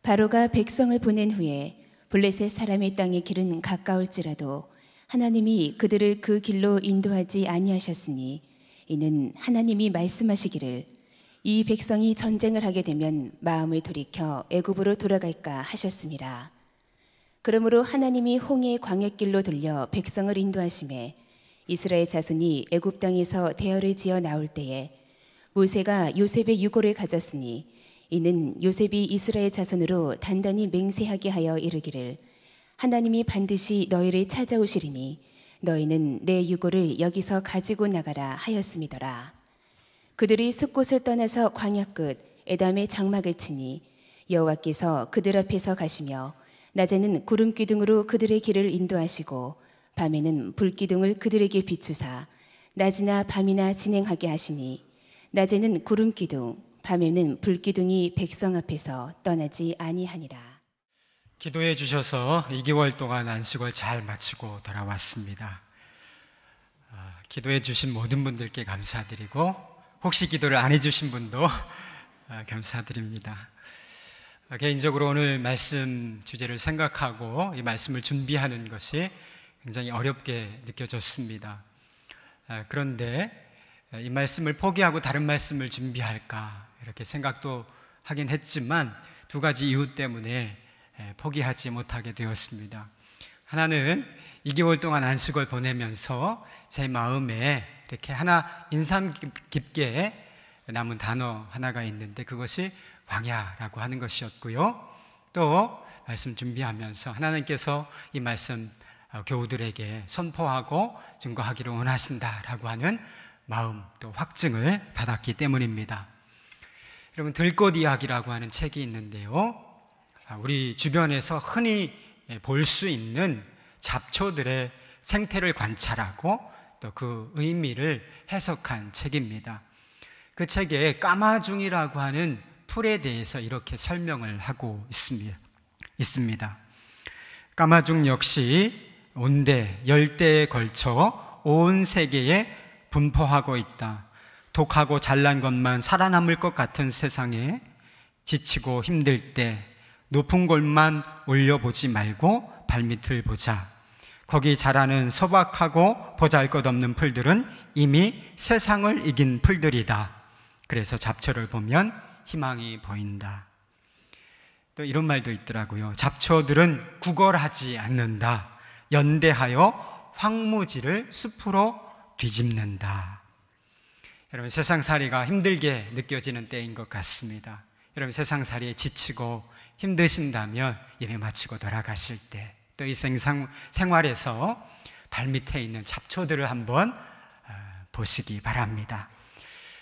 바로가 백성을 보낸 후에 블레셋 사람의 땅의 길은 가까울지라도 하나님이 그들을 그 길로 인도하지 아니하셨으니 이는 하나님이 말씀하시기를 이 백성이 전쟁을 하게 되면 마음을 돌이켜 애굽으로 돌아갈까 하셨습니다. 그러므로 하나님이 홍해 광야길로 돌려 백성을 인도하심에 이스라엘 자손이 애굽 땅에서 대열을 지어 나올 때에 모세가 요셉의 유고를 가졌으니 이는 요셉이 이스라엘 자손으로 단단히 맹세하게 하여 이르기를 하나님이 반드시 너희를 찾아오시리니 너희는 내 유고를 여기서 가지고 나가라 하였음이더라. 그들이 숲곳을 떠나서 광야 끝 에담의 장막을 치니 여호와께서 그들 앞에서 가시며 낮에는 구름 기둥으로 그들의 길을 인도하시고 밤에는 불 기둥을 그들에게 비추사 낮이나 밤이나 진행하게 하시니 낮에는 구름 기둥 밤에는 불 기둥이 백성 앞에서 떠나지 아니하니라. 기도해 주셔서 2개월 동안 안식을 잘 마치고 돌아왔습니다. 기도해 주신 모든 분들께 감사드리고 혹시 기도를 안 해주신 분도 감사드립니다. 개인적으로 오늘 말씀 주제를 생각하고 이 말씀을 준비하는 것이 굉장히 어렵게 느껴졌습니다. 그런데 이 말씀을 포기하고 다른 말씀을 준비할까 이렇게 생각도 하긴 했지만 두 가지 이유 때문에 포기하지 못하게 되었습니다. 하나는 2개월 동안 안식을 보내면서 제 마음에 이렇게 하나 인상 깊게 남은 단어 하나가 있는데 그것이 광야라고 하는 것이었고요. 또 말씀 준비하면서 하나님께서 이 말씀 교우들에게 선포하고 증거하기를 원하신다라고 하는 마음 또 확증을 받았기 때문입니다. 여러분 들꽃 이야기라고 하는 책이 있는데요. 우리 주변에서 흔히 볼 수 있는 잡초들의 생태를 관찰하고 또 그 의미를 해석한 책입니다. 그 책에 까마중이라고 하는 풀에 대해서 이렇게 설명을 하고 있습니다. 까마중 역시 온대, 열대에 걸쳐 온 세계에 분포하고 있다. 독하고 잘난 것만 살아남을 것 같은 세상에 지치고 힘들 때 높은 곳만 올려보지 말고 발밑을 보자. 거기 자라는 소박하고 보잘것없는 풀들은 이미 세상을 이긴 풀들이다. 그래서 잡초를 보면 희망이 보인다. 또 이런 말도 있더라고요. 잡초들은 구걸하지 않는다. 연대하여 황무지를 숲으로 뒤집는다. 여러분 세상살이가 힘들게 느껴지는 때인 것 같습니다. 여러분 세상살이에 지치고 힘드신다면 예배 마치고 돌아가실 때 또 이 생활에서 발밑에 있는 잡초들을 한번 보시기 바랍니다.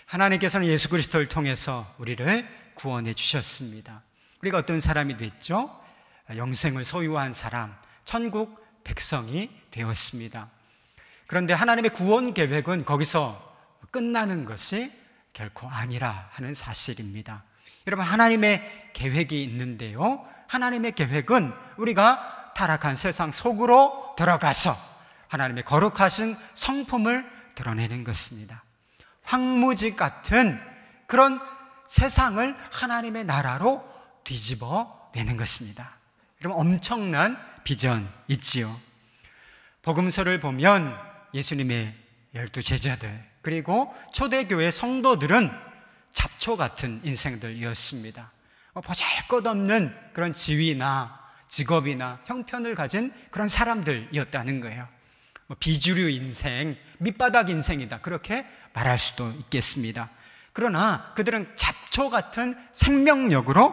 하나님께서는 예수 그리스도를 통해서 우리를 구원해 주셨습니다. 우리가 어떤 사람이 됐죠? 영생을 소유한 사람, 천국 백성이 되었습니다. 그런데 하나님의 구원 계획은 거기서 끝나는 것이 결코 아니라 하는 사실입니다. 여러분 하나님의 계획이 있는데요, 하나님의 계획은 우리가 타락한 세상 속으로 들어가서 하나님의 거룩하신 성품을 드러내는 것입니다. 황무지 같은 그런 세상을 하나님의 나라로 뒤집어 내는 것입니다. 여러분 엄청난 비전 있지요. 복음서를 보면 예수님의 12 제자들 그리고 초대교회 성도들은 잡초 같은 인생들이었습니다. 보잘것없는 그런 지위나 직업이나 형편을 가진 그런 사람들이었다는 거예요. 비주류 인생, 밑바닥 인생이다 그렇게 말할 수도 있겠습니다. 그러나 그들은 잡초 같은 생명력으로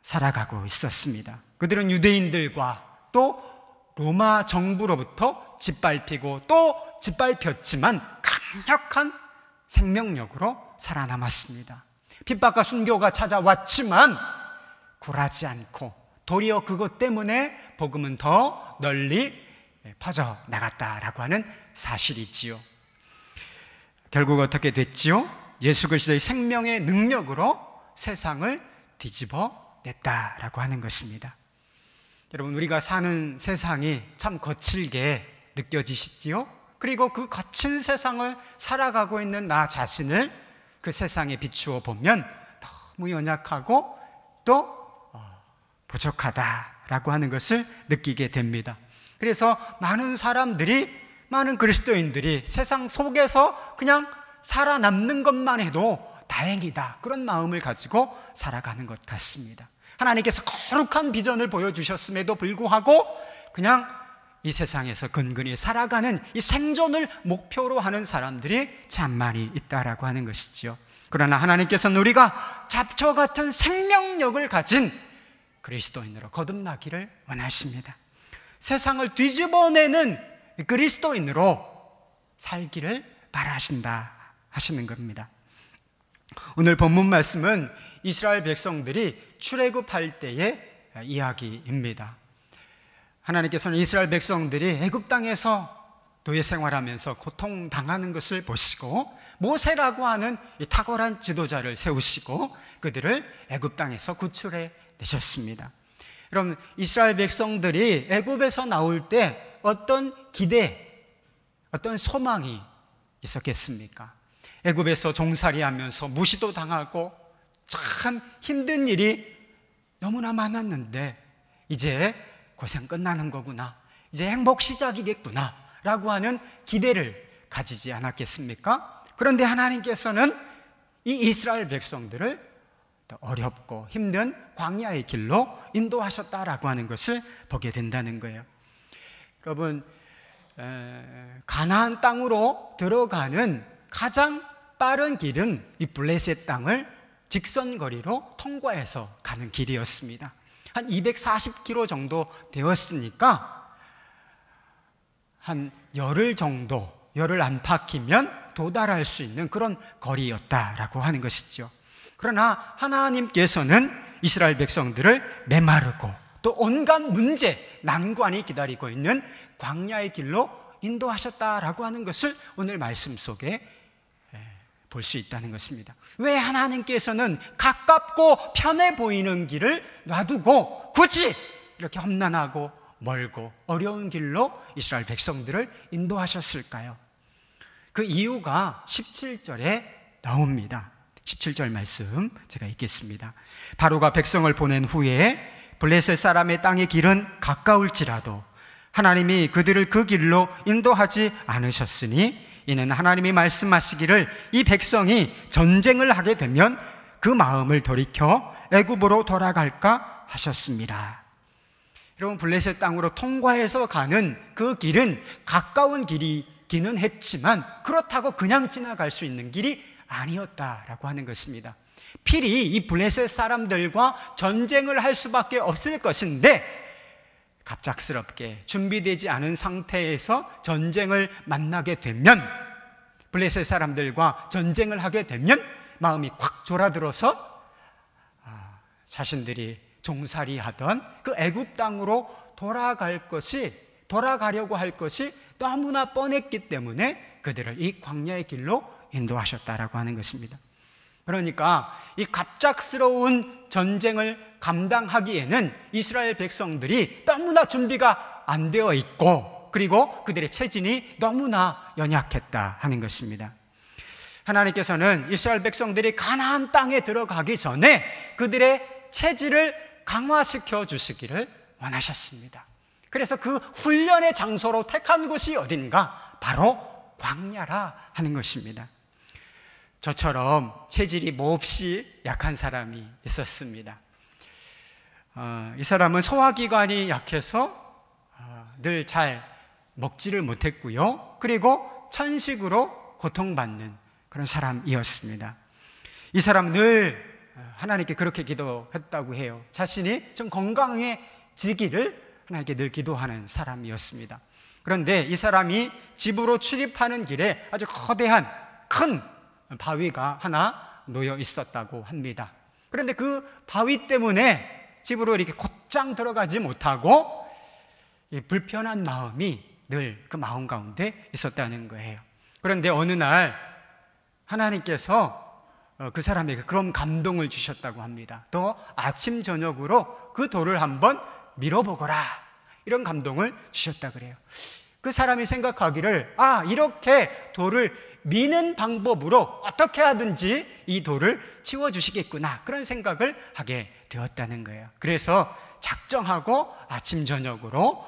살아가고 있었습니다. 그들은 유대인들과 또 로마 정부로부터 짓밟히고 또 짓밟혔지만 강력한 생명력으로 살아남았습니다. 핍박과 순교가 찾아왔지만 굴하지 않고 도리어 그것 때문에 복음은 더 널리 퍼져나갔다라고 하는 사실이 있지요. 결국 어떻게 됐지요? 예수 그리스도의 생명의 능력으로 세상을 뒤집어 냈다라고 하는 것입니다. 여러분 우리가 사는 세상이 참 거칠게 느껴지시지요? 그리고 그 거친 세상을 살아가고 있는 나 자신을 그 세상에 비추어 보면 너무 연약하고 또 부족하다라고 하는 것을 느끼게 됩니다. 그래서 많은 사람들이, 많은 그리스도인들이 세상 속에서 그냥 살아남는 것만 해도 다행이다, 그런 마음을 가지고 살아가는 것 같습니다. 하나님께서 거룩한 비전을 보여주셨음에도 불구하고 그냥 이 세상에서 근근히 살아가는 이 생존을 목표로 하는 사람들이 참 많이 있다라고 하는 것이죠. 그러나 하나님께서는 우리가 잡초 같은 생명력을 가진 그리스도인으로 거듭나기를 원하십니다. 세상을 뒤집어내는 그리스도인으로 살기를 바라신다 하시는 겁니다. 오늘 본문 말씀은 이스라엘 백성들이 출애굽할 때의 이야기입니다. 하나님께서는 이스라엘 백성들이 애굽 땅에서 노예 생활하면서 고통당하는 것을 보시고 모세라고 하는 이 탁월한 지도자를 세우시고 그들을 애굽 땅에서 구출해 내셨습니다. 여러분, 이스라엘 백성들이 애굽에서 나올 때 어떤 기대, 어떤 소망이 있었겠습니까? 애굽에서 종살이하면서 무시도 당하고 참 힘든 일이 너무나 많았는데 이제 고생 끝나는 거구나, 이제 행복 시작이겠구나 라고 하는 기대를 가지지 않았겠습니까? 그런데 하나님께서는 이 이스라엘 백성들을 어렵고 힘든 광야의 길로 인도하셨다라고 하는 것을 보게 된다는 거예요. 여러분, 가나안 땅으로 들어가는 가장 빠른 길은 이 블레셋 땅을 직선거리로 통과해서 가는 길이었습니다. 한 240km 정도 되었으니까 한 열흘 정도, 열흘 안팎이면 도달할 수 있는 그런 거리였다라고 하는 것이죠. 그러나 하나님께서는 이스라엘 백성들을 메마르고 또 온갖 문제, 난관이 기다리고 있는 광야의 길로 인도하셨다라고 하는 것을 오늘 말씀 속에 볼 수 있다는 것입니다. 왜 하나님께서는 가깝고 편해 보이는 길을 놔두고 굳이 이렇게 험난하고 멀고 어려운 길로 이스라엘 백성들을 인도하셨을까요? 그 이유가 17절에 나옵니다. 17절 말씀 제가 읽겠습니다. 바로가 백성을 보낸 후에 블레셋 사람의 땅의 길은 가까울지라도 하나님이 그들을 그 길로 인도하지 않으셨으니 이는 하나님이 말씀하시기를 이 백성이 전쟁을 하게 되면 그 마음을 돌이켜 애굽으로 돌아갈까 하셨습니다. 여러분, 블레셋 땅으로 통과해서 가는 그 길은 가까운 길이기는 했지만 그렇다고 그냥 지나갈 수 있는 길이 아니었다라고 하는 것입니다. 필히 이 블레셋 사람들과 전쟁을 할 수밖에 없을 것인데 갑작스럽게 준비되지 않은 상태에서 전쟁을 만나게 되면, 블레셋 사람들과 전쟁을 하게 되면 마음이 콱 졸아들어서 자신들이 종살이하던 그 애굽 땅으로 돌아가려고 할 것이 너무나 뻔했기 때문에 그들을 이 광야의 길로 인도하셨다라고 하는 것입니다. 그러니까 이 갑작스러운 전쟁을 감당하기에는 이스라엘 백성들이 너무나 준비가 안 되어 있고 그리고 그들의 체질이 너무나 연약했다 하는 것입니다. 하나님께서는 이스라엘 백성들이 가나안 땅에 들어가기 전에 그들의 체질을 강화시켜 주시기를 원하셨습니다. 그래서 그 훈련의 장소로 택한 곳이 어딘가? 바로 광야라 하는 것입니다. 저처럼 체질이 몹시 약한 사람이 있었습니다. 이 사람은 소화기관이 약해서 늘 잘 먹지를 못했고요. 그리고 천식으로 고통받는 그런 사람이었습니다. 이 사람 늘 하나님께 그렇게 기도했다고 해요. 자신이 좀 건강해지기를 하나님께 늘 기도하는 사람이었습니다. 그런데 이 사람이 집으로 출입하는 길에 아주 거대한 큰 바위가 하나 놓여 있었다고 합니다. 그런데 그 바위 때문에 집으로 이렇게 곧장 들어가지 못하고 불편한 마음이 늘 그 마음 가운데 있었다는 거예요. 그런데 어느 날 하나님께서 그 사람에게 그런 감동을 주셨다고 합니다. 또 아침 저녁으로 그 돌을 한번 밀어보거라, 이런 감동을 주셨다 그래요. 그 사람이 생각하기를 이렇게 돌을 미는 방법으로 어떻게 하든지 이 돌을 치워주시겠구나, 그런 생각을 하게 되었다는 거예요. 그래서 작정하고 아침 저녁으로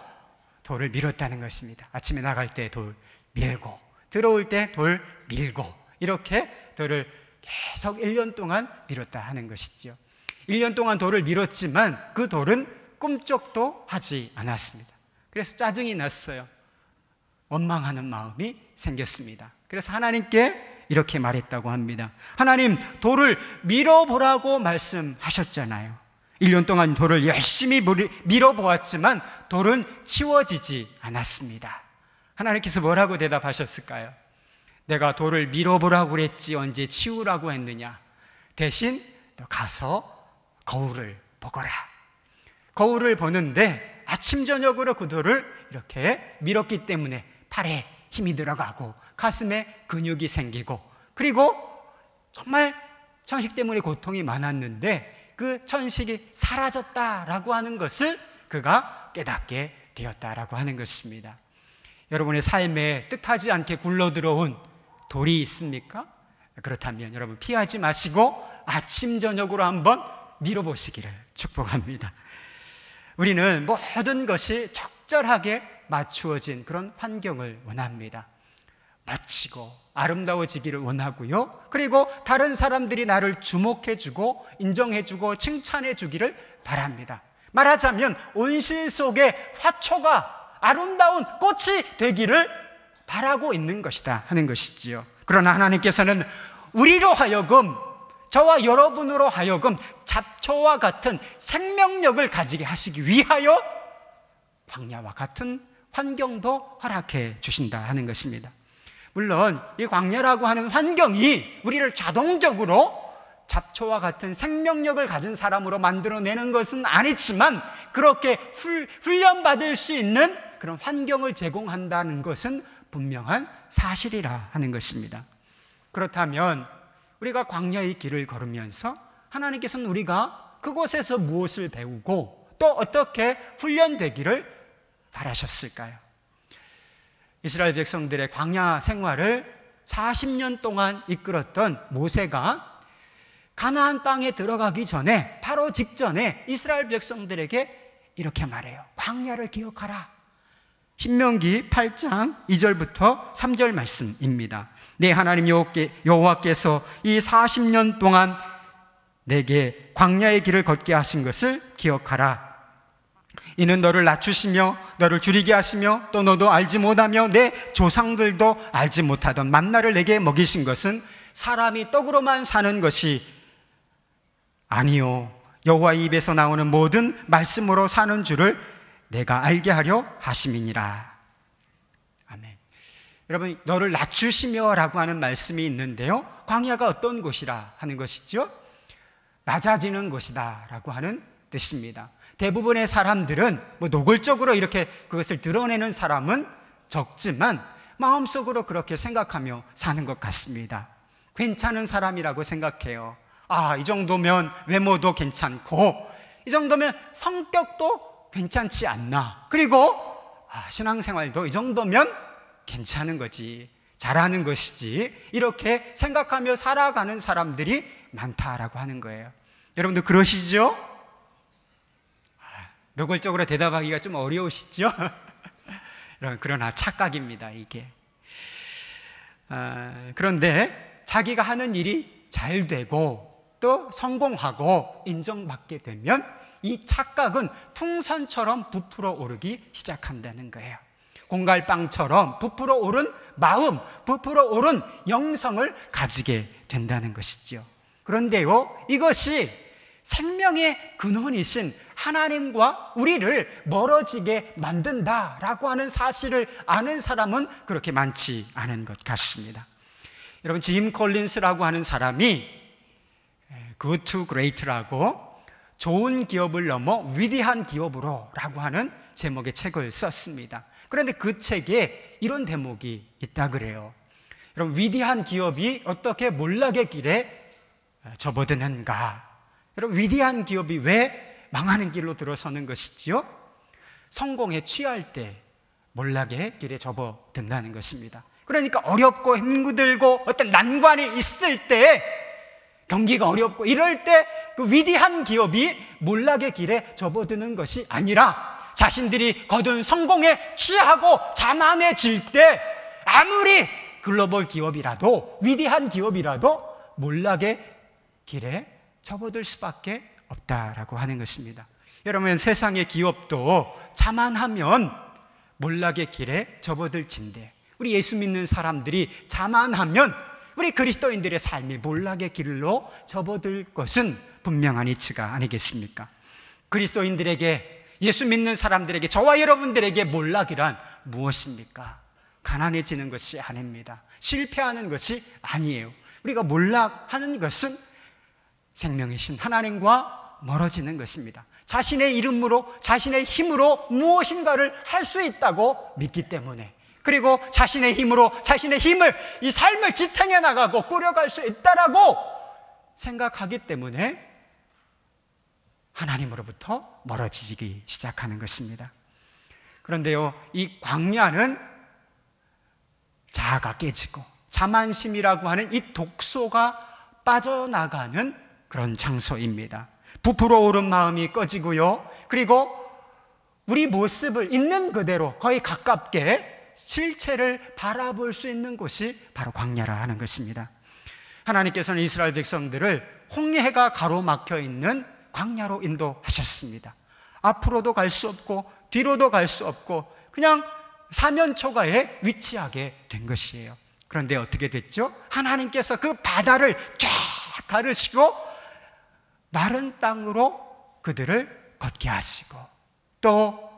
돌을 밀었다는 것입니다. 아침에 나갈 때 돌 밀고, 들어올 때 돌 밀고, 이렇게 돌을 계속 1년 동안 밀었다 하는 것이죠. 1년 동안 돌을 밀었지만 그 돌은 꿈쩍도 하지 않았습니다. 그래서 짜증이 났어요. 원망하는 마음이 생겼습니다. 그래서 하나님께 이렇게 말했다고 합니다. 하나님, 돌을 밀어보라고 말씀하셨잖아요. 1년 동안 돌을 열심히 밀어보았지만 돌은 치워지지 않았습니다. 하나님께서 뭐라고 대답하셨을까요? 내가 돌을 밀어보라고 그랬지 언제 치우라고 했느냐? 대신 너 가서 거울을 보거라. 거울을 보는데 아침 저녁으로 그 돌을 이렇게 밀었기 때문에 팔에 힘이 들어가고 가슴에 근육이 생기고, 그리고 정말 천식 때문에 고통이 많았는데 그 천식이 사라졌다라고 하는 것을 그가 깨닫게 되었다라고 하는 것입니다. 여러분의 삶에 뜻하지 않게 굴러들어온 돌이 있습니까? 그렇다면 여러분 피하지 마시고 아침 저녁으로 한번 밀어보시기를 축복합니다. 우리는 모든 것이 적절하게 맞추어진 그런 환경을 원합니다. 멋지고 아름다워지기를 원하고요. 그리고 다른 사람들이 나를 주목해주고 인정해주고 칭찬해주기를 바랍니다. 말하자면 온실 속의 화초가 아름다운 꽃이 되기를 바라고 있는 것이다 하는 것이지요. 그러나 하나님께서는 우리로 하여금, 저와 여러분으로 하여금 잡초와 같은 생명력을 가지게 하시기 위하여 광야와 같은 환경도 허락해 주신다 하는 것입니다. 물론 이 광야라고 하는 환경이 우리를 자동적으로 잡초와 같은 생명력을 가진 사람으로 만들어내는 것은 아니지만 그렇게 훈련받을 수 있는 그런 환경을 제공한다는 것은 분명한 사실이라 하는 것입니다. 그렇다면 우리가 광야의 길을 걸으면서 하나님께서는 우리가 그곳에서 무엇을 배우고 또 어떻게 훈련되기를 바라셨을까요? 이스라엘 백성들의 광야 생활을 40년 동안 이끌었던 모세가 가나안 땅에 들어가기 전에, 바로 직전에 이스라엘 백성들에게 이렇게 말해요. 광야를 기억하라. 신명기 8장 2절부터 3절 말씀입니다. 내 하나님 여호와께서 이 40년 동안 내게 광야의 길을 걷게 하신 것을 기억하라. 이는 너를 낮추시며 너를 줄이게 하시며 또 너도 알지 못하며 내 조상들도 알지 못하던 만나를 내게 먹이신 것은 사람이 떡으로만 사는 것이 아니요 여호와의 입에서 나오는 모든 말씀으로 사는 줄을 내가 알게 하려 하심이니라. 아멘. 여러분, 너를 낮추시며 라고 하는 말씀이 있는데요, 광야가 어떤 곳이라 하는 것이죠? 낮아지는 곳이다 라고 하는 뜻입니다. 대부분의 사람들은 노골적으로 이렇게 그것을 드러내는 사람은 적지만 마음속으로 그렇게 생각하며 사는 것 같습니다. 괜찮은 사람이라고 생각해요. 아, 이 정도면 외모도 괜찮고 이 정도면 성격도 괜찮지 않나, 그리고 신앙생활도 이 정도면 괜찮은 거지, 잘하는 것이지, 이렇게 생각하며 살아가는 사람들이 많다라고 하는 거예요. 여러분들 그러시죠? 노골적으로 대답하기가 좀 어려우시죠? 그러나 착각입니다, 이게. 그런데 자기가 하는 일이 잘 되고 또 성공하고 인정받게 되면 이 착각은 풍선처럼 부풀어 오르기 시작한다는 거예요. 공갈빵처럼 부풀어 오른 마음, 부풀어 오른 영성을 가지게 된다는 것이죠. 그런데요, 이것이 생명의 근원이신 하나님과 우리를 멀어지게 만든다라고 하는 사실을 아는 사람은 그렇게 많지 않은 것 같습니다. 여러분, 짐 콜린스라고 하는 사람이 Good to Great라고 좋은 기업을 넘어 위대한 기업으로 라고 하는 제목의 책을 썼습니다. 그런데 그 책에 이런 대목이 있다 그래요. 여러분, 위대한 기업이 어떻게 몰락의 길에 접어드는가? 여러분, 위대한 기업이 왜 망하는 길로 들어서는 것이지요? 성공에 취할 때 몰락의 길에 접어든다는 것입니다. 그러니까 어렵고 힘들고 어떤 난관이 있을 때, 경기가 어렵고 이럴 때 그 위대한 기업이 몰락의 길에 접어드는 것이 아니라 자신들이 거둔 성공에 취하고 자만해질 때 아무리 글로벌 기업이라도, 위대한 기업이라도 몰락의 길에 접어들 수밖에 없다라고 하는 것입니다. 여러분, 세상의 기업도 자만하면 몰락의 길에 접어들진데, 우리 예수 믿는 사람들이 자만하면 우리 그리스도인들의 삶이 몰락의 길로 접어들 것은 분명한 이치가 아니겠습니까? 그리스도인들에게, 예수 믿는 사람들에게, 저와 여러분들에게 몰락이란 무엇입니까? 가난해지는 것이 아닙니다. 실패하는 것이 아니에요. 우리가 몰락하는 것은 생명이신 하나님과 멀어지는 것입니다. 자신의 이름으로, 자신의 힘으로 무엇인가를 할 수 있다고 믿기 때문에, 그리고 자신의 힘으로 자신의 힘을, 이 삶을 지탱해 나가고 꾸려갈 수 있다라고 생각하기 때문에 하나님으로부터 멀어지기 시작하는 것입니다. 그런데요, 이 광야는 자아가 깨지고 자만심이라고 하는 이 독소가 빠져나가는 그런 장소입니다. 부풀어 오른 마음이 꺼지고요, 그리고 우리 모습을 있는 그대로 거의 가깝게 실체를 바라볼 수 있는 곳이 바로 광야라 하는 것입니다. 하나님께서는 이스라엘 백성들을 홍해가 가로막혀 있는 광야로 인도하셨습니다. 앞으로도 갈 수 없고 뒤로도 갈 수 없고 그냥 사면초가에 위치하게 된 것이에요. 그런데 어떻게 됐죠? 하나님께서 그 바다를 쫙 가르시고 마른 땅으로 그들을 걷게 하시고, 또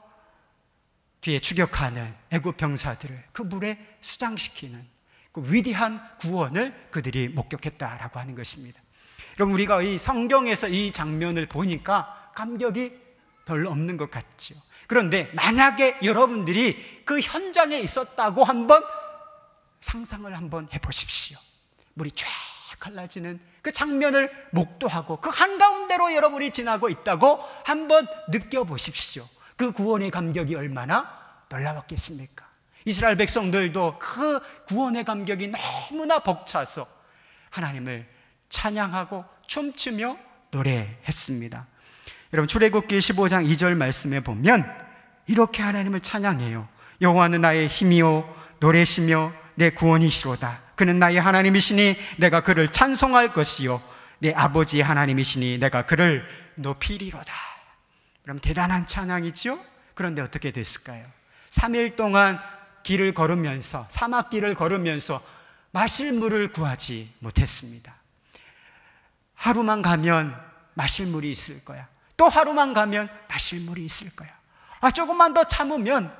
뒤에 추격하는 애굽 병사들을 그 물에 수장시키는 그 위대한 구원을 그들이 목격했다라고 하는 것입니다. 여러분, 우리가 이 성경에서 이 장면을 보니까 감격이 별로 없는 것 같죠. 그런데 만약에 여러분들이 그 현장에 있었다고 한번 상상을 한번 해보십시오. 물이 쫙 갈라지는 그 장면을 목도하고 그 한가운데로 여러분이 지나고 있다고 한번 느껴보십시오. 그 구원의 감격이 얼마나 놀라웠겠습니까? 이스라엘 백성들도 그 구원의 감격이 너무나 벅차서 하나님을 찬양하고 춤추며 노래했습니다. 여러분, 출애굽기 15장 2절 말씀에 보면 이렇게 하나님을 찬양해요. 여호와는 나의 힘이요 노래시며 내 구원이시로다. 그는 나의 하나님이시니 내가 그를 찬송할 것이요 내 아버지의 하나님이시니 내가 그를 높이리로다. 그럼 대단한 찬양이죠? 그런데 어떻게 됐을까요? 3일 동안 길을 걸으면서, 사막길을 걸으면서 마실 물을 구하지 못했습니다. 하루만 가면 마실 물이 있을 거야. 또 하루만 가면 마실 물이 있을 거야. 조금만 더 참으면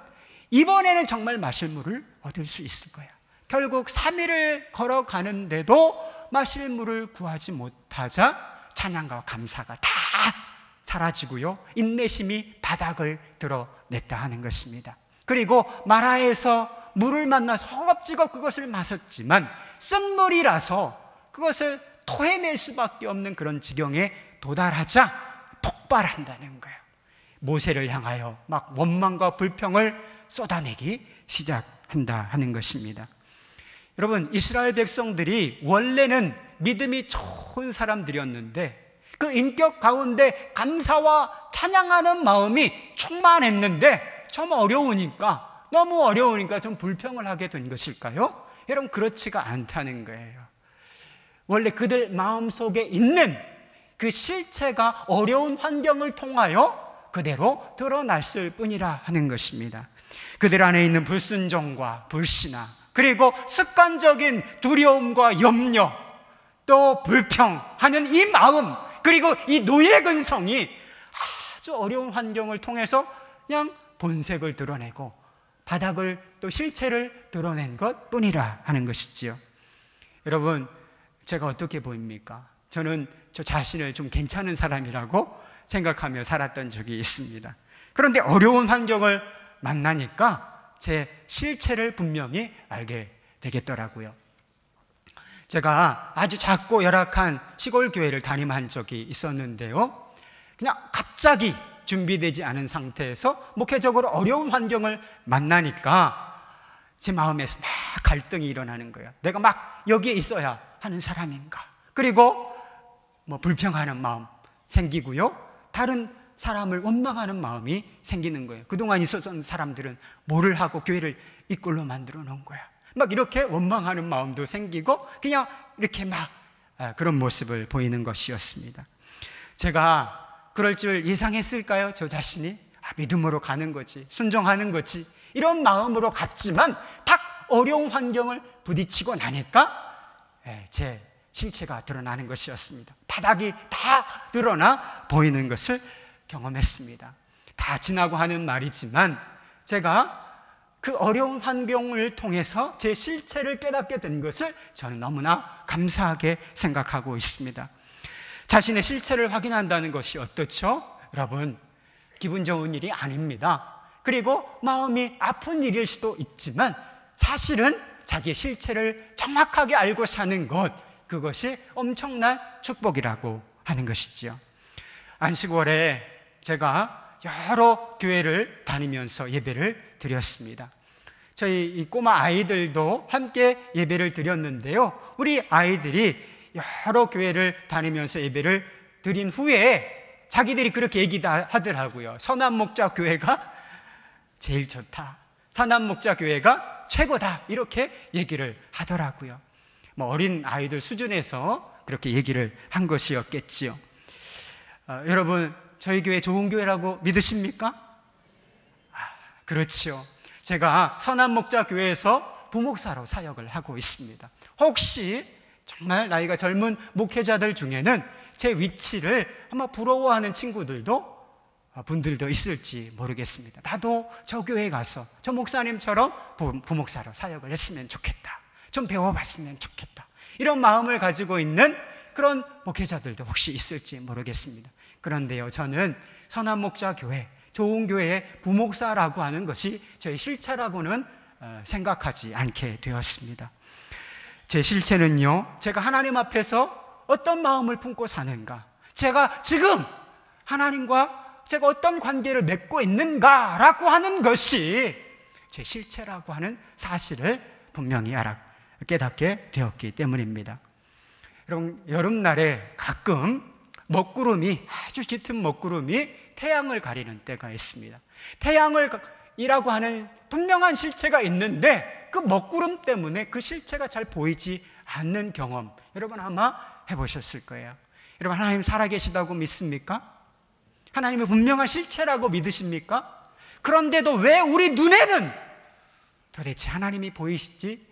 이번에는 정말 마실 물을 얻을 수 있을 거야. 결국 3일을 걸어가는데도 마실 물을 구하지 못하자 찬양과 감사가 다 사라지고요, 인내심이 바닥을 드러냈다 하는 것입니다. 그리고 마라에서 물을 만나서 허겁지겁 그것을 마셨지만 쓴물이라서 그것을 토해낼 수밖에 없는 그런 지경에 도달하자 폭발한다는 거예요. 모세를 향하여 막 원망과 불평을 쏟아내기 시작한다 하는 것입니다. 여러분, 이스라엘 백성들이 원래는 믿음이 좋은 사람들이었는데 그 인격 가운데 감사와 찬양하는 마음이 충만했는데 너무 어려우니까 좀 불평을 하게 된 것일까요? 여러분, 그렇지가 않다는 거예요. 원래 그들 마음속에 있는 그 실체가 어려운 환경을 통하여 그대로 드러났을 뿐이라 하는 것입니다. 그들 안에 있는 불순종과 불신앙, 그리고 습관적인 두려움과 염려, 또 불평하는 이 마음, 그리고 이 노예 근성이 아주 어려운 환경을 통해서 그냥 본색을 드러내고 바닥을, 또 실체를 드러낸 것 뿐이라 하는 것이지요. 여러분, 제가 어떻게 보입니까? 저는 저 자신을 좀 괜찮은 사람이라고 생각하며 살았던 적이 있습니다. 그런데 어려운 환경을 만나니까 제 실체를 분명히 알게 되겠더라고요. 제가 아주 작고 열악한 시골 교회를 담임한 적이 있었는데요, 그냥 갑자기 준비되지 않은 상태에서 목회적으로 어려운 환경을 만나니까 제 마음에서 막 갈등이 일어나는 거예요. 내가 막 여기에 있어야 하는 사람인가? 그리고 뭐 불평하는 마음 생기고요. 다른 사람을 원망하는 마음이 생기는 거예요. 그동안 있었던 사람들은 뭐를 하고 교회를 이 꼴로 만들어 놓은 거야. 막 이렇게 원망하는 마음도 생기고 그냥 이렇게 막 그런 모습을 보이는 것이었습니다. 제가 그럴 줄 예상했을까요? 저 자신이 믿음으로 가는 거지, 순종하는 거지, 이런 마음으로 갔지만 딱 어려운 환경을 부딪히고 나니까 제 실체가 드러나는 것이었습니다. 바닥이 다 드러나 보이는 것을 경험했습니다. 다 지나고 하는 말이지만 제가 그 어려운 환경을 통해서 제 실체를 깨닫게 된 것을 저는 너무나 감사하게 생각하고 있습니다. 자신의 실체를 확인한다는 것이 어떻죠? 여러분, 기분 좋은 일이 아닙니다. 그리고 마음이 아픈 일일 수도 있지만 사실은 자기의 실체를 정확하게 알고 사는 것, 그것이 엄청난 축복이라고 하는 것이지요. 안식월에 제가 여러 교회를 다니면서 예배를 드렸습니다. 저희 이 꼬마 아이들도 함께 예배를 드렸는데요. 우리 아이들이 여러 교회를 다니면서 예배를 드린 후에 자기들이 그렇게 얘기하더라고요. 선한목자교회가 제일 좋다, 선한목자교회가 최고다, 이렇게 얘기를 하더라고요. 뭐 어린 아이들 수준에서 그렇게 얘기를 한 것이었겠지요. 여러분, 저희 교회 좋은 교회라고 믿으십니까? 그렇지요. 제가 선한목자교회에서 부목사로 사역을 하고 있습니다. 혹시 정말 나이가 젊은 목회자들 중에는 제 위치를 아마 부러워하는 분들도 있을지 모르겠습니다. 나도 저 교회에 가서 저 목사님처럼 부목사로 사역을 했으면 좋겠다, 좀 배워봤으면 좋겠다, 이런 마음을 가지고 있는 그런 목회자들도 혹시 있을지 모르겠습니다. 그런데요, 저는 선한목자교회, 좋은 교회의 부목사라고 하는 것이 저의 실체라고는 생각하지 않게 되었습니다. 제 실체는요, 제가 하나님 앞에서 어떤 마음을 품고 사는가, 제가 지금 하나님과 제가 어떤 관계를 맺고 있는가라고 하는 것이 제 실체라고 하는 사실을 분명히 깨닫게 되었기 때문입니다. 여러분, 여름날에 가끔 먹구름이, 아주 짙은 먹구름이 태양을 가리는 때가 있습니다. 태양이라고 하는 분명한 실체가 있는데 그 먹구름 때문에 그 실체가 잘 보이지 않는 경험, 여러분 아마 해보셨을 거예요. 여러분, 하나님 살아계시다고 믿습니까? 하나님의 분명한 실체라고 믿으십니까? 그런데도 왜 우리 눈에는 도대체 하나님이 보이지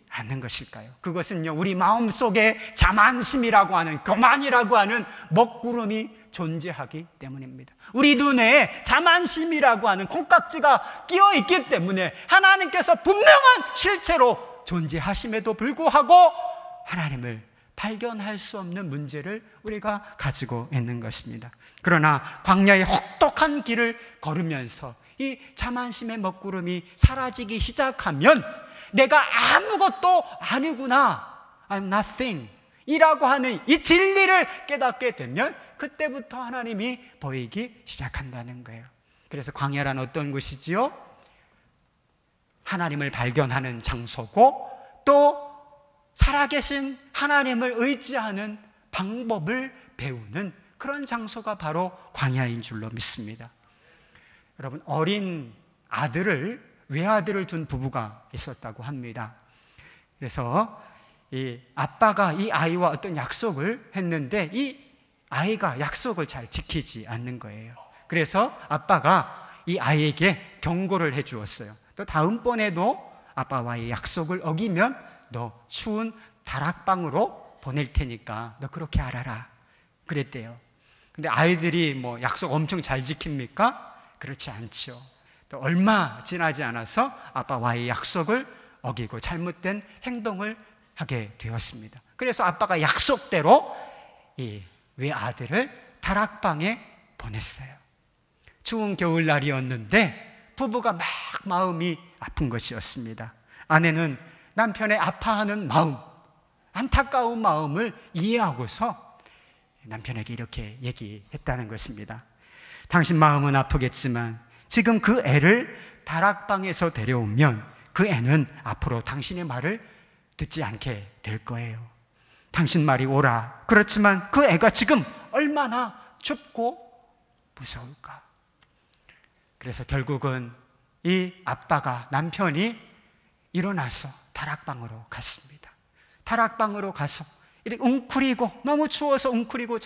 않는 것일까요? 그것은요, 우리 마음속에 자만심이라고 하는, 교만이라고 하는 먹구름이 존재하기 때문입니다. 우리 눈에 자만심이라고 하는 콩깍지가 끼어 있기 때문에 하나님께서 분명한 실체로 존재하심에도 불구하고 하나님을 발견할 수 없는 문제를 우리가 가지고 있는 것입니다. 그러나 광야의 혹독한 길을 걸으면서 이 자만심의 먹구름이 사라지기 시작하면 내가 아무것도 아니구나, I'm nothing 이라고 하는 이 진리를 깨닫게 되면 그때부터 하나님이 보이기 시작한다는 거예요. 그래서 광야란 어떤 곳이지요? 하나님을 발견하는 장소고, 또 살아계신 하나님을 의지하는 방법을 배우는 그런 장소가 바로 광야인 줄로 믿습니다. 여러분, 어린 외아들을 둔 부부가 있었다고 합니다. 그래서 이 아빠가 이 아이와 어떤 약속을 했는데 이 아이가 약속을 잘 지키지 않는 거예요. 그래서 아빠가 이 아이에게 경고를 해 주었어요. 또 다음번에도 아빠와의 약속을 어기면 너 추운 다락방으로 보낼 테니까 너 그렇게 알아라, 그랬대요. 근데 아이들이 뭐 약속 엄청 잘 지킵니까? 그렇지 않죠. 또 얼마 지나지 않아서 아빠와의 약속을 어기고 잘못된 행동을 하게 되었습니다. 그래서 아빠가 약속대로 이 외아들을 다락방에 보냈어요. 추운 겨울날이었는데 부부가 막 마음이 아픈 것이었습니다. 아내는 남편의 아파하는 마음, 안타까운 마음을 이해하고서 남편에게 이렇게 얘기했다는 것입니다. 당신 마음은 아프겠지만 지금 그 애를 다락방에서 데려오면 그 애는 앞으로 당신의 말을 듣지 않게 될 거예요. 당신 말이 옳아. 그렇지만 그 애가 지금 얼마나 춥고 무서울까. 그래서 결국은 이 아빠가, 남편이 일어나서 다락방으로 갔습니다. 다락방으로 가서 이렇게 웅크리고, 너무 추워서 웅크리고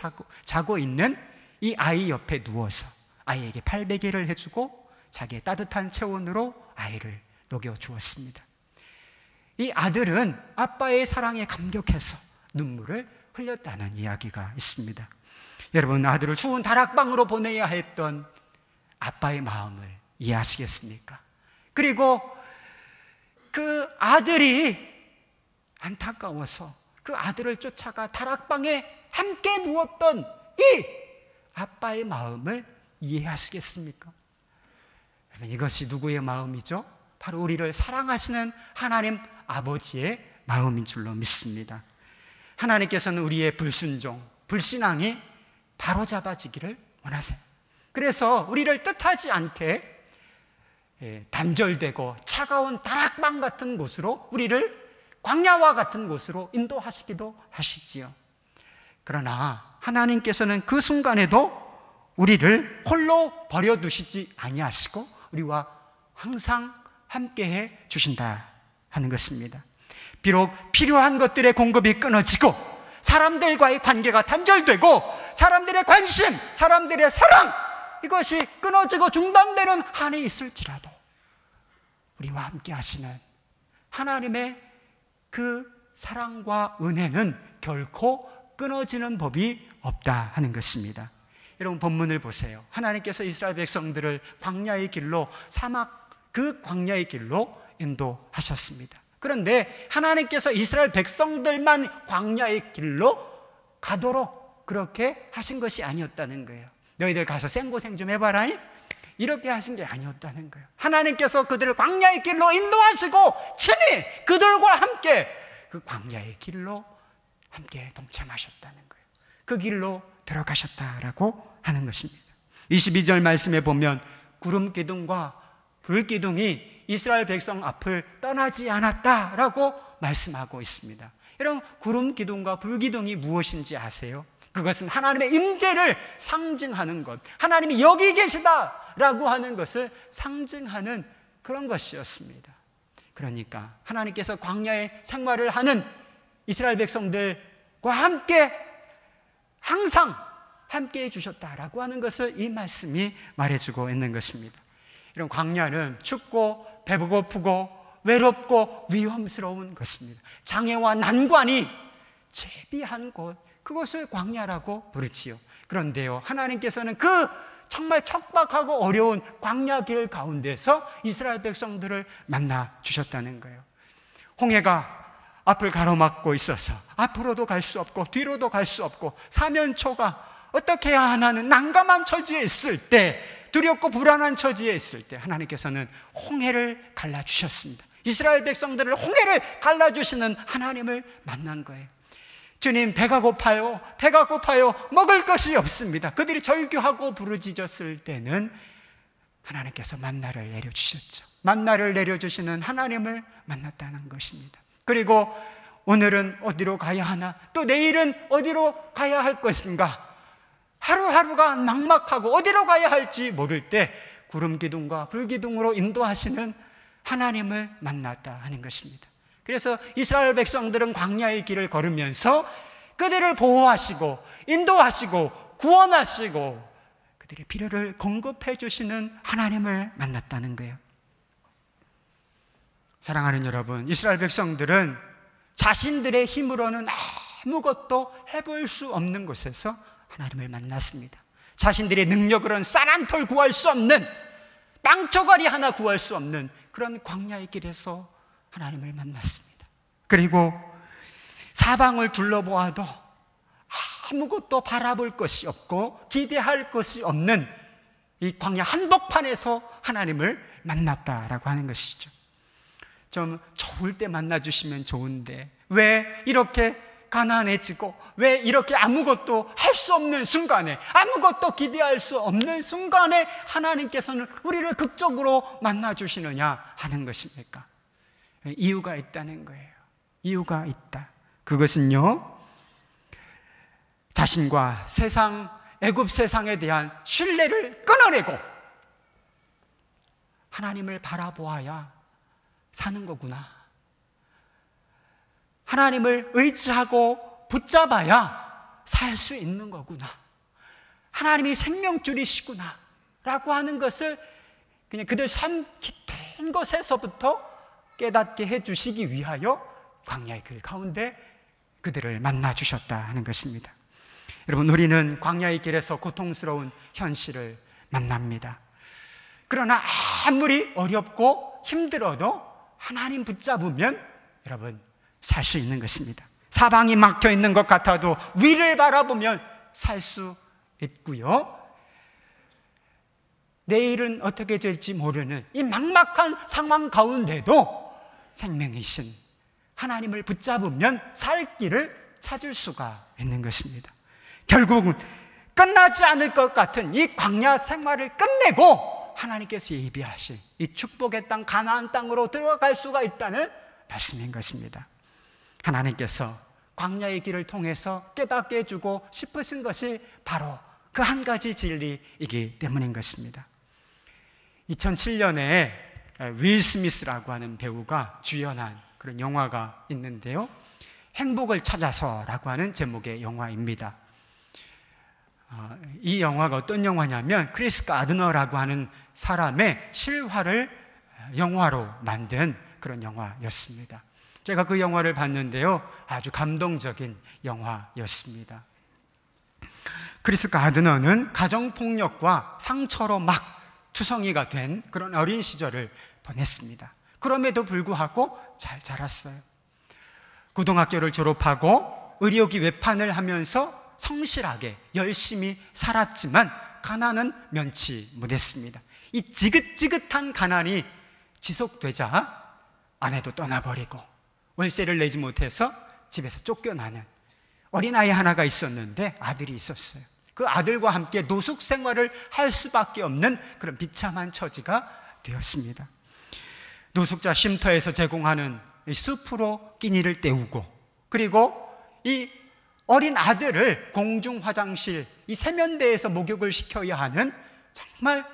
자고 있는 이 아이 옆에 누워서 아이에게 팔베개를 해주고 자기의 따뜻한 체온으로 아이를 녹여주었습니다. 이 아들은 아빠의 사랑에 감격해서 눈물을 흘렸다는 이야기가 있습니다. 여러분, 아들을 추운 다락방으로 보내야 했던 아빠의 마음을 이해하시겠습니까? 그리고 그 아들이 안타까워서 그 아들을 쫓아가 다락방에 함께 누웠던 이 아빠의 마음을 이해하시겠습니까? 여러분, 이것이 누구의 마음이죠? 바로 우리를 사랑하시는 하나님 아버지의 마음인 줄로 믿습니다. 하나님께서는 우리의 불순종, 불신앙이 바로잡아지기를 원하세요. 그래서 우리를 뜻하지 않게 단절되고 차가운 다락방 같은 곳으로, 우리를 광야와 같은 곳으로 인도하시기도 하시지요. 그러나 하나님께서는 그 순간에도 우리를 홀로 버려두시지 아니하시고 우리와 항상 함께해 주신다 하는 것입니다. 비록 필요한 것들의 공급이 끊어지고 사람들과의 관계가 단절되고 사람들의 관심, 사람들의 사랑, 이것이 끊어지고 중단되는 한이 있을지라도 우리와 함께 하시는 하나님의 그 사랑과 은혜는 결코 끊어지는 법이 없다 하는 것입니다. 여러분, 본문을 보세요. 하나님께서 이스라엘 백성들을 광야의 길로, 사막 그 광야의 길로 인도하셨습니다. 그런데 하나님께서 이스라엘 백성들만 광야의 길로 가도록 그렇게 하신 것이 아니었다는 거예요. 너희들 가서 생고생 좀 해봐라, 이렇게 하신 게 아니었다는 거예요. 하나님께서 그들을 광야의 길로 인도하시고 친히 그들과 함께 그 광야의 길로 함께 동참하셨다는 거예요. 그 길로 들어가셨다라고 하는 것입니다. 22절 말씀에 보면 구름 기둥과 불 기둥이 이스라엘 백성 앞을 떠나지 않았다라고 말씀하고 있습니다. 여러분, 구름 기둥과 불 기둥이 무엇인지 아세요? 그것은 하나님의 임재를 상징하는 것, 하나님이 여기 계시다라고 하는 것을 상징하는 그런 것이었습니다. 그러니까 하나님께서 광야의 생활을 하는 이스라엘 백성들과 함께 항상 함께 해주셨다라고 하는 것을 이 말씀이 말해주고 있는 것입니다. 이런 광야는 춥고 배고프고 외롭고 위험스러운 것입니다. 장애와 난관이 채비한 곳, 그것을 광야라고 부르지요. 그런데요, 하나님께서는 그 정말 척박하고 어려운 광야길 가운데서 이스라엘 백성들을 만나 주셨다는 거예요. 홍해가 앞을 가로막고 있어서 앞으로도 갈 수 없고 뒤로도 갈 수 없고 사면초가 어떻게 해야 하나는 난감한 처지에 있을 때, 두렵고 불안한 처지에 있을 때 하나님께서는 홍해를 갈라주셨습니다. 이스라엘 백성들을 홍해를 갈라주시는 하나님을 만난 거예요. 주님, 배가 고파요, 배가 고파요, 먹을 것이 없습니다. 그들이 절규하고 부르짖었을 때는 하나님께서 만나를 내려주셨죠. 만나를 내려주시는 하나님을 만났다는 것입니다. 그리고 오늘은 어디로 가야 하나, 또 내일은 어디로 가야 할 것인가, 하루하루가 막막하고 어디로 가야 할지 모를 때 구름 기둥과 불 기둥으로 인도하시는 하나님을 만났다 하는 것입니다. 그래서 이스라엘 백성들은 광야의 길을 걸으면서 그들을 보호하시고 인도하시고 구원하시고 그들의 필요를 공급해 주시는 하나님을 만났다는 거예요. 사랑하는 여러분, 이스라엘 백성들은 자신들의 힘으로는 아무것도 해볼 수 없는 곳에서 하나님을 만났습니다. 자신들의 능력으로는 쌀 한 톨 구할 수 없는, 땅초가리 하나 구할 수 없는 그런 광야의 길에서 하나님을 만났습니다. 그리고 사방을 둘러보아도 아무것도 바라볼 것이 없고 기대할 것이 없는 이 광야 한복판에서 하나님을 만났다라고 하는 것이죠. 좀 좋을 때 만나주시면 좋은데 왜 이렇게 가난해지고 왜 이렇게 아무것도 할 수 없는 순간에, 아무것도 기대할 수 없는 순간에 하나님께서는 우리를 극적으로 만나주시느냐 하는 것입니까? 이유가 있다는 거예요. 이유가 있다. 그것은요, 자신과 세상, 애굽 세상에 대한 신뢰를 끊어내고 하나님을 바라보아야 사는 거구나. 하나님을 의지하고 붙잡아야 살 수 있는 거구나. 하나님이 생명줄이시구나 라고 하는 것을 그냥 그들 삶 깊은 곳에서부터 깨닫게 해주시기 위하여 광야의 길 가운데 그들을 만나주셨다 하는 것입니다. 여러분, 우리는 광야의 길에서 고통스러운 현실을 만납니다. 그러나 아무리 어렵고 힘들어도 하나님 붙잡으면 여러분 살 수 있는 것입니다. 사방이 막혀 있는 것 같아도 위를 바라보면 살 수 있고요, 내일은 어떻게 될지 모르는 이 막막한 상황 가운데도 생명이신 하나님을 붙잡으면 살 길을 찾을 수가 있는 것입니다. 결국은 끝나지 않을 것 같은 이 광야 생활을 끝내고 하나님께서 예비하신 이 축복의 땅 가나안 땅으로 들어갈 수가 있다는 말씀인 것입니다. 하나님께서 광야의 길을 통해서 깨닫게 해주고 싶으신 것이 바로 그 한 가지 진리이기 때문인 것입니다. 2007년에 윌 스미스라고 하는 배우가 주연한 그런 영화가 있는데요, 행복을 찾아서라고 하는 제목의 영화입니다. 이 영화가 어떤 영화냐면 크리스 가드너라고 하는 사람의 실화를 영화로 만든 그런 영화였습니다. 제가 그 영화를 봤는데요, 아주 감동적인 영화였습니다. 크리스 가드너는 가정폭력과 상처로 막 투성이가 된 그런 어린 시절을 보냈습니다. 그럼에도 불구하고 잘 자랐어요. 고등학교를 졸업하고 의료기 외판을 하면서 성실하게 열심히 살았지만 가난은 면치 못했습니다. 이 지긋지긋한 가난이 지속되자 아내도 떠나버리고 월세를 내지 못해서 집에서 쫓겨나는 어린아이 하나가 있었는데 아들이 있었어요. 그 아들과 함께 노숙 생활을 할 수밖에 없는 그런 비참한 처지가 되었습니다. 노숙자 쉼터에서 제공하는 숲으로 끼니를 때우고, 그리고 이 어린 아들을 공중 화장실, 이 세면대에서 목욕을 시켜야 하는 정말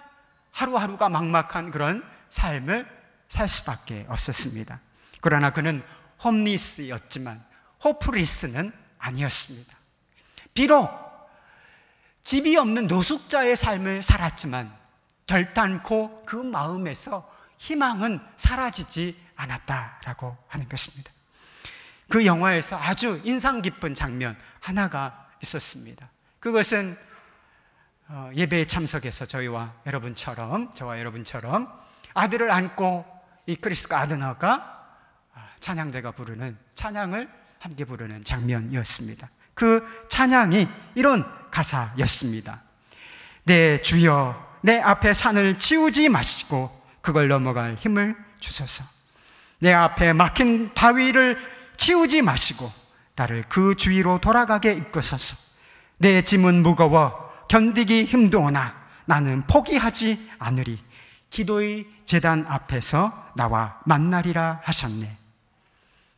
하루하루가 막막한 그런 삶을 살 수밖에 없었습니다. 그러나 그는 홈리스였지만 호프리스는 아니었습니다. 비록 집이 없는 노숙자의 삶을 살았지만 결단코 그 마음에서 희망은 사라지지 않았다라고 하는 것입니다. 그 영화에서 아주 인상 깊은 장면 하나가 있었습니다. 그것은 예배에 참석해서 저와 여러분처럼 아들을 안고 이 크리스 가드너가 찬양대가 부르는 찬양을 함께 부르는 장면이었습니다. 그 찬양이 이런 가사였습니다. 내 주여, 내 앞에 산을 치우지 마시고 그걸 넘어갈 힘을 주소서. 내 앞에 막힌 바위를 치우지 마시고 나를 그 주위로 돌아가게 이끄소서. 내 짐은 무거워 견디기 힘드오나 나는 포기하지 않으리. 기도의 제단 앞에서 나와 만나리라 하셨네.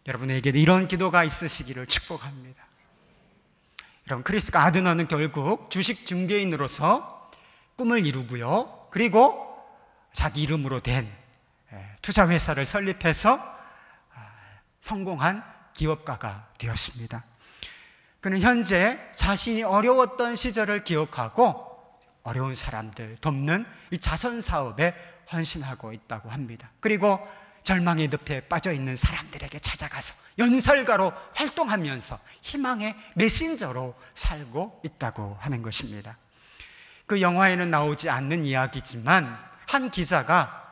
여러분에게 이런 기도가 있으시기를 축복합니다. 여러분, 크리스 가드너는 결국 주식 중개인으로서 꿈을 이루고요, 그리고 자기 이름으로 된 투자회사를 설립해서 성공한 기업가가 되었습니다. 그는 현재 자신이 어려웠던 시절을 기억하고 어려운 사람들 돕는 이 자선사업에 헌신하고 있다고 합니다. 그리고 절망의 늪에 빠져있는 사람들에게 찾아가서 연설가로 활동하면서 희망의 메신저로 살고 있다고 하는 것입니다. 그 영화에는 나오지 않는 이야기지만 한 기자가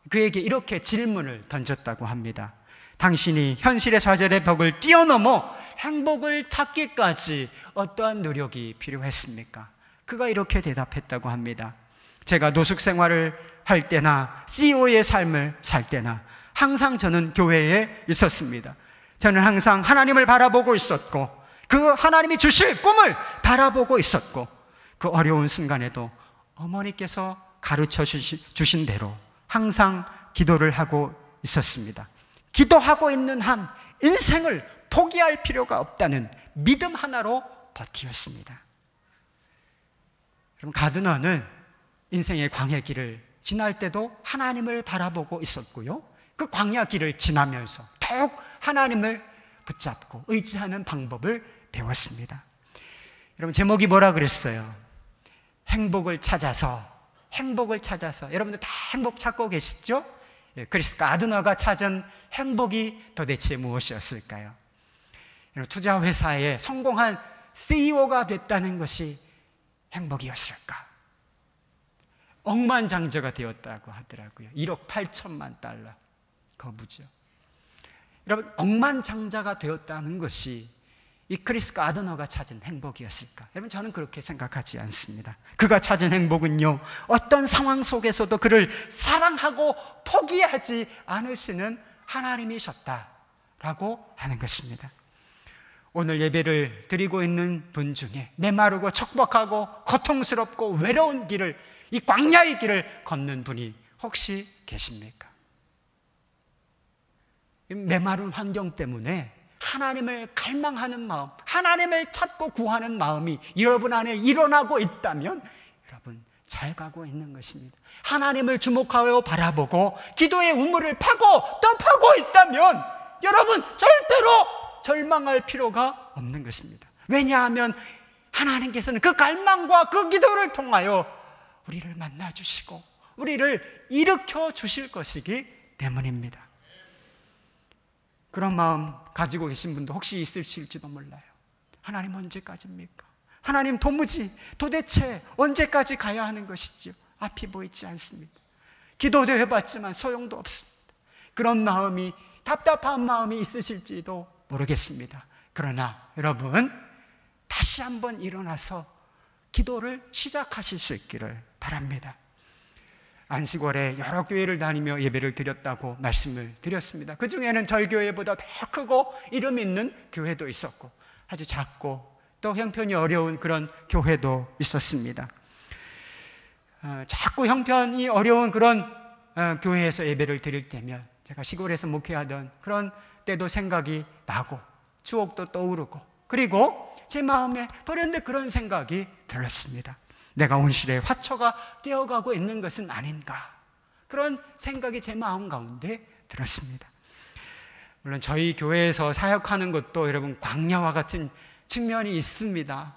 그에게 이렇게 질문을 던졌다고 합니다. 당신이 현실의 좌절의 벽을 뛰어넘어 행복을 찾기까지 어떠한 노력이 필요했습니까? 그가 이렇게 대답했다고 합니다. 제가 노숙 생활을 할 때나 CEO의 삶을 살 때나 항상 저는 교회에 있었습니다. 저는 항상 하나님을 바라보고 있었고 그 하나님이 주실 꿈을 바라보고 있었고 그 어려운 순간에도 어머니께서 가르쳐 주신 대로 항상 기도를 하고 있었습니다. 기도하고 있는 한 인생을 포기할 필요가 없다는 믿음 하나로 버티었습니다. 그럼 가드너는 인생의 광야 길을 지날 때도 하나님을 바라보고 있었고요, 그 광야 길을 지나면서 더욱 하나님을 붙잡고 의지하는 방법을 배웠습니다. 여러분, 제목이 뭐라 그랬어요? 행복을 찾아서. 여러분들 다 행복 찾고 계시죠? 크리스 가드너가 찾은 행복이 도대체 무엇이었을까요? 투자 회사에 성공한 CEO가 됐다는 것이 행복이었을까? 억만장자가 되었다고 하더라고요. 1억 8천만 달러 거부죠. 여러분, 억만장자가 되었다는 것이 이 크리스 가드너가 찾은 행복이었을까? 여러분, 저는 그렇게 생각하지 않습니다. 그가 찾은 행복은요, 어떤 상황 속에서도 그를 사랑하고 포기하지 않으시는 하나님이셨다라고 하는 것입니다. 오늘 예배를 드리고 있는 분 중에 메마르고 척박하고 고통스럽고 외로운 길을, 이 광야의 길을 걷는 분이 혹시 계십니까? 메마른 환경 때문에 하나님을 갈망하는 마음, 하나님을 찾고 구하는 마음이 여러분 안에 일어나고 있다면 여러분 잘 가고 있는 것입니다. 하나님을 주목하여 바라보고 기도의 우물을 파고 또 파고 있다면 여러분 절대로 절망할 필요가 없는 것입니다. 왜냐하면 하나님께서는 그 갈망과 그 기도를 통하여 우리를 만나주시고 우리를 일으켜 주실 것이기 때문입니다. 그런 마음 가지고 계신 분도 혹시 있으실지도 몰라요. 하나님 언제까지입니까? 하나님 도대체 언제까지 가야 하는 것이지요? 앞이 보이지 않습니다. 기도도 해봤지만 소용도 없습니다. 그런 마음이, 답답한 마음이 있으실지도 모르겠습니다. 그러나 여러분, 다시 한번 일어나서 기도를 시작하실 수 있기를 바랍니다. 안식월에 여러 교회를 다니며 예배를 드렸다고 말씀을 드렸습니다. 그 중에는 저희 교회보다 더 크고 이름 있는 교회도 있었고 아주 작고 또 형편이 어려운 그런 교회도 있었습니다. 자꾸 형편이 어려운 그런 교회에서 예배를 드릴 때면 제가 시골에서 목회하던 그런 때도 생각이 나고 추억도 떠오르고, 그리고 제 마음에 돌연듯 그런 생각이 들었습니다. 내가 온실의 화초가 되어가고 있는 것은 아닌가, 그런 생각이 제 마음 가운데 들었습니다. 물론 저희 교회에서 사역하는 것도 여러분 광야와 같은 측면이 있습니다.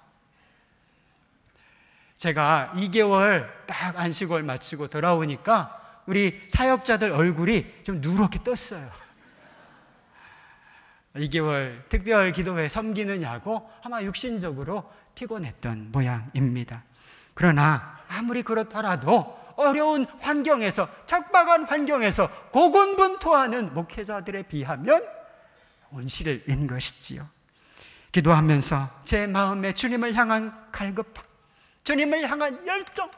제가 2개월 딱 안식월 마치고 돌아오니까 우리 사역자들 얼굴이 좀 누렇게 떴어요. 2개월 특별 기도회 섬기느냐고 아마 육신적으로 피곤했던 모양입니다. 그러나 아무리 그렇더라도 어려운 환경에서, 척박한 환경에서 고군분투하는 목회자들에 비하면 온실인 것이지요. 기도하면서 제 마음에 주님을 향한 갈급함, 주님을 향한 열정,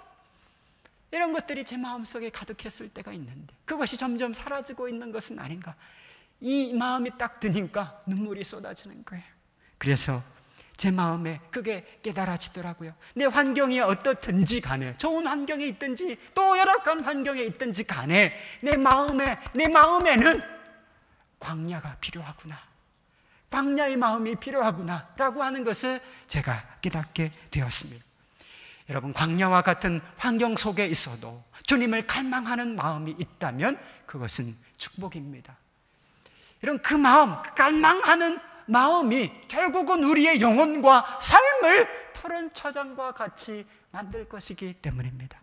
이런 것들이 제 마음속에 가득했을 때가 있는데 그것이 점점 사라지고 있는 것은 아닌가, 이 마음이 딱 드니까 눈물이 쏟아지는 거예요. 그래서 제 마음에 그게 깨달아지더라고요. 내 환경이 어떻든지 간에, 좋은 환경에 있든지 또 열악한 환경에 있든지 간에 내 마음에는 광야가 필요하구나, 광야의 마음이 필요하구나 라고 하는 것을 제가 깨닫게 되었습니다. 여러분, 광야와 같은 환경 속에 있어도 주님을 갈망하는 마음이 있다면 그것은 축복입니다. 이런 그 마음, 그 갈망하는 마음이 결국은 우리의 영혼과 삶을 푸른 초장과 같이 만들 것이기 때문입니다.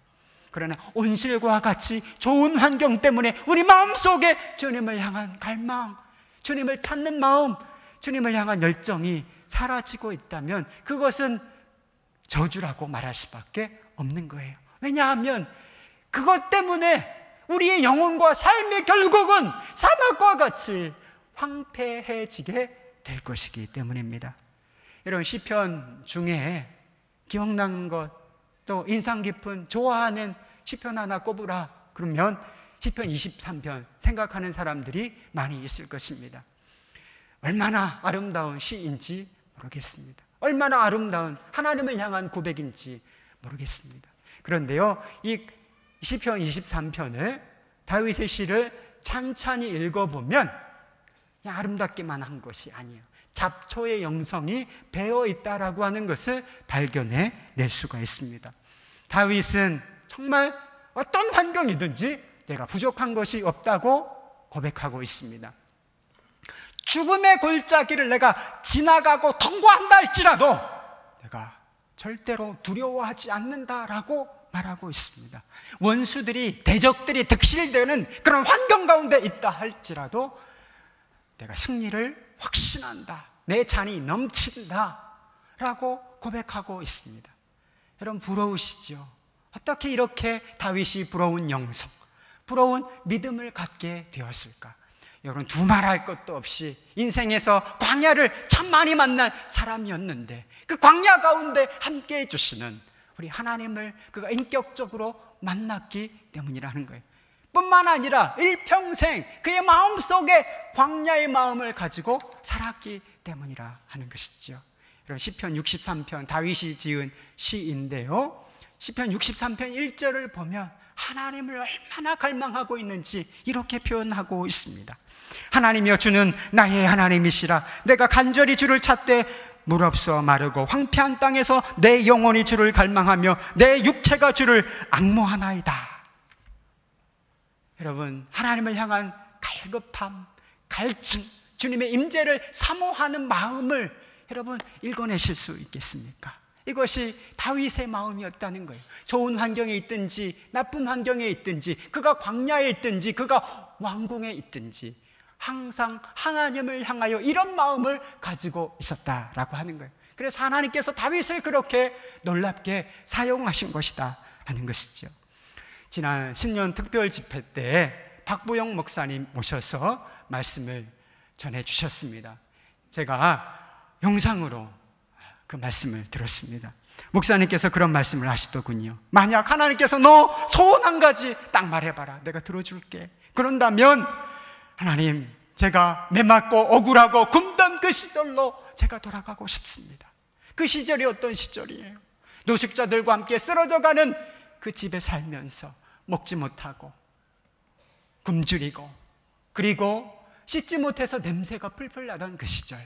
그러나 온실과 같이 좋은 환경 때문에 우리 마음속에 주님을 향한 갈망, 주님을 찾는 마음, 주님을 향한 열정이 사라지고 있다면 그것은 저주라고 말할 수밖에 없는 거예요. 왜냐하면 그것 때문에 우리의 영혼과 삶이 결국은 사막과 같이 황폐해지게 될 것이기 때문입니다. 여러분, 시편 중에 기억나는 것, 또 인상 깊은 좋아하는 시편 하나 꼽으라 그러면 시편 23편 생각하는 사람들이 많이 있을 것입니다. 얼마나 아름다운 시인지 모르겠습니다. 얼마나 아름다운 하나님을 향한 고백인지 모르겠습니다. 그런데요, 이 시편 23편을 다윗의 시를 찬찬히 읽어보면 그냥 아름답기만 한 것이 아니에요. 잡초의 영성이 배어 있다라고 하는 것을 발견해 낼 수가 있습니다. 다윗은 정말 어떤 환경이든지 내가 부족한 것이 없다고 고백하고 있습니다. 죽음의 골짜기를 내가 지나가고 통과한다 할지라도 내가 절대로 두려워하지 않는다라고 말하고 있습니다. 원수들이, 대적들이 득실되는 그런 환경 가운데 있다 할지라도 내가 승리를 확신한다, 내 잔이 넘친다 라고 고백하고 있습니다. 여러분, 부러우시죠? 어떻게 이렇게 다윗이 부러운 영성, 부러운 믿음을 갖게 되었을까? 여러분, 두말할 것도 없이 인생에서 광야를 참 많이 만난 사람이었는데 그 광야 가운데 함께 해주시는 우리 하나님을 그가 인격적으로 만났기 때문이라는 거예요. 뿐만 아니라 일평생 그의 마음속에 광야의 마음을 가지고 살았기 때문이라 하는 것이죠. 여러분, 시편 63편 다윗이 지은 시인데요, 시편 63편 1절을 보면 하나님을 얼마나 갈망하고 있는지 이렇게 표현하고 있습니다. 하나님이여, 주는 나의 하나님이시라. 내가 간절히 주를 찾되 물 없어 마르고 황폐한 땅에서 내 영혼이 주를 갈망하며 내 육체가 주를 앙모하나이다. 여러분, 하나님을 향한 갈급함, 갈증, 주님의 임재를 사모하는 마음을 여러분 읽어내실 수 있겠습니까? 이것이 다윗의 마음이었다는 거예요. 좋은 환경에 있든지 나쁜 환경에 있든지, 그가 광야에 있든지 그가 왕궁에 있든지 항상 하나님을 향하여 이런 마음을 가지고 있었다라고 하는 거예요. 그래서 하나님께서 다윗을 그렇게 놀랍게 사용하신 것이다 하는 것이죠. 지난 신년 특별 집회 때 박부영 목사님 오셔서 말씀을 전해주셨습니다. 제가 영상으로 그 말씀을 들었습니다. 목사님께서 그런 말씀을 하시더군요. 만약 하나님께서 너 소원 한 가지 딱 말해봐라, 내가 들어줄게. 그런다면 하나님, 제가 메맞고 억울하고 굶던 그 시절로 제가 돌아가고 싶습니다. 그 시절이 어떤 시절이에요? 노숙자들과 함께 쓰러져가는 그 집에 살면서 먹지 못하고 굶주리고, 그리고 씻지 못해서 냄새가 풀풀 나던 그 시절,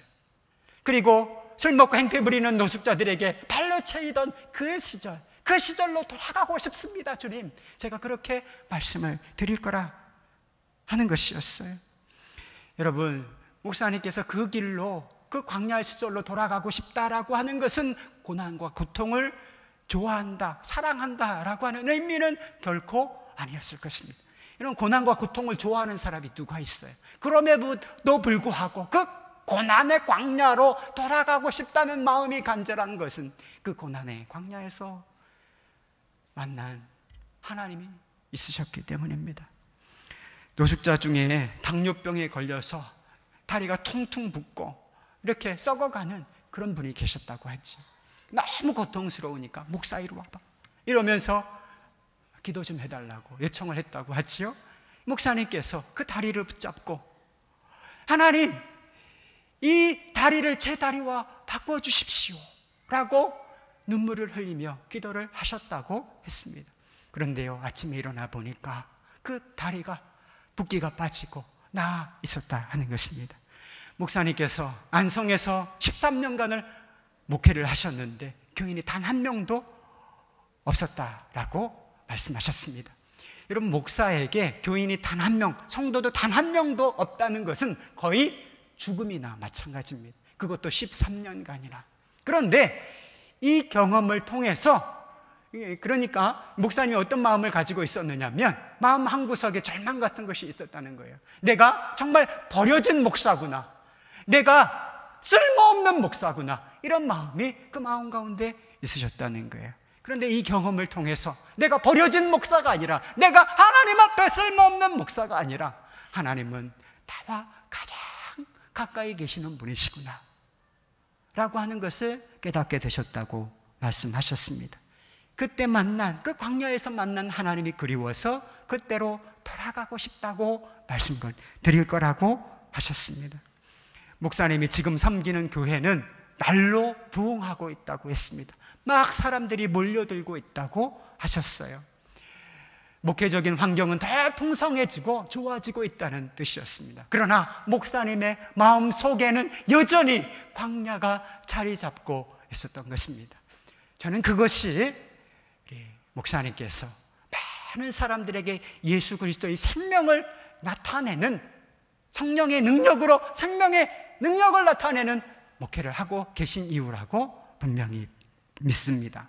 그리고 술 먹고 행패 부리는 노숙자들에게 발로 채이던 그 시절, 그 시절로 돌아가고 싶습니다. 주님, 제가 그렇게 말씀을 드릴 거라 하는 것이었어요. 여러분, 목사님께서 그 길로, 그 광야 시절로 돌아가고 싶다라고 하는 것은 고난과 고통을 좋아한다, 사랑한다 라고 하는 의미는 결코 아니었을 것입니다. 이런 고난과 고통을 좋아하는 사람이 누가 있어요? 그럼에도 불구하고 그 고난의 광야로 돌아가고 싶다는 마음이 간절한 것은 그 고난의 광야에서 만난 하나님이 있으셨기 때문입니다. 노숙자 중에 당뇨병에 걸려서 다리가 퉁퉁 붓고 이렇게 썩어가는 그런 분이 계셨다고 하죠. 너무 고통스러우니까 목사 이리 와봐 이러면서 기도 좀 해달라고 요청을 했다고 하지요. 목사님께서 그 다리를 붙잡고 하나님, 이 다리를 제 다리와 바꿔주십시오 라고 눈물을 흘리며 기도를 하셨다고 했습니다. 그런데요, 아침에 일어나 보니까 그 다리가 붓기가 빠지고 나아 있었다 하는 것입니다. 목사님께서 안성에서 13년간을 목회를 하셨는데 교인이 단 한 명도 없었다라고 말씀하셨습니다. 여러분, 목사에게 교인이 단 한 명, 성도도 단 한 명도 없다는 것은 거의 죽음이나 마찬가지입니다. 그것도 13년간이나. 그런데 이 경험을 통해서, 그러니까 목사님이 어떤 마음을 가지고 있었느냐면 마음 한구석에 절망 같은 것이 있었다는 거예요. 내가 정말 버려진 목사구나, 내가 쓸모없는 목사구나, 이런 마음이 그 마음 가운데 있으셨다는 거예요. 그런데 이 경험을 통해서 내가 버려진 목사가 아니라, 내가 하나님 앞에 쓸모없는 목사가 아니라 하나님은 나와 가장 가까이 계시는 분이시구나 라고 하는 것을 깨닫게 되셨다고 말씀하셨습니다. 그때 만난, 그 광야에서 만난 하나님이 그리워서 그때로 돌아가고 싶다고 말씀을 드릴 거라고 하셨습니다. 목사님이 지금 섬기는 교회는 날로 부흥하고 있다고 했습니다. 막 사람들이 몰려들고 있다고 하셨어요. 목회적인 환경은 더 풍성해지고 좋아지고 있다는 뜻이었습니다. 그러나 목사님의 마음 속에는 여전히 광야가 자리 잡고 있었던 것입니다. 저는 그것이 목사님께서 많은 사람들에게 예수 그리스도의 생명을 나타내는, 성령의 능력으로 생명의 능력을 나타내는 목회를 하고 계신 이유라고 분명히 믿습니다.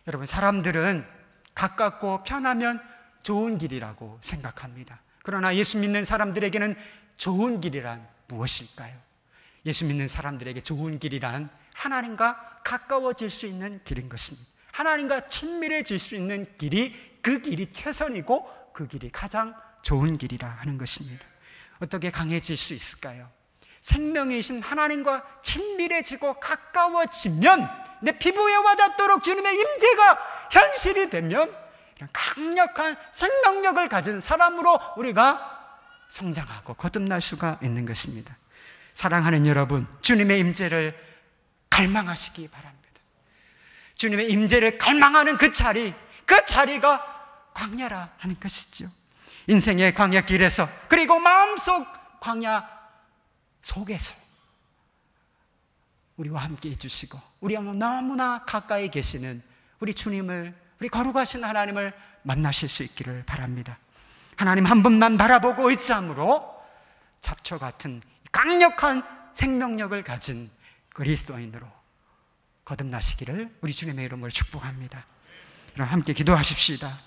여러분, 사람들은 가깝고 편하면 좋은 길이라고 생각합니다. 그러나 예수 믿는 사람들에게는 좋은 길이란 무엇일까요? 예수 믿는 사람들에게 좋은 길이란 하나님과 가까워질 수 있는 길인 것입니다. 하나님과 친밀해질 수 있는 길이, 그 길이 최선이고 그 길이 가장 좋은 길이라 하는 것입니다. 어떻게 강해질 수 있을까요? 생명이신 하나님과 친밀해지고 가까워지면, 내 피부에 와닿도록 주님의 임재가 현실이 되면 이런 강력한 생명력을 가진 사람으로 우리가 성장하고 거듭날 수가 있는 것입니다. 사랑하는 여러분, 주님의 임재를 갈망하시기 바랍니다. 주님의 임재를 갈망하는 그 자리가 광야라 하는 것이죠. 인생의 광야 길에서, 그리고 마음속 광야 속에서 우리와 함께 해주시고 우리와 너무나 가까이 계시는 우리 주님을, 우리 거룩하신 하나님을 만나실 수 있기를 바랍니다. 하나님 한 분만 바라보고 의지함으로 잡초 같은 강력한 생명력을 가진 그리스도인으로 거듭나시기를 우리 주님의 이름으로 축복합니다. 그럼 함께 기도하십시다.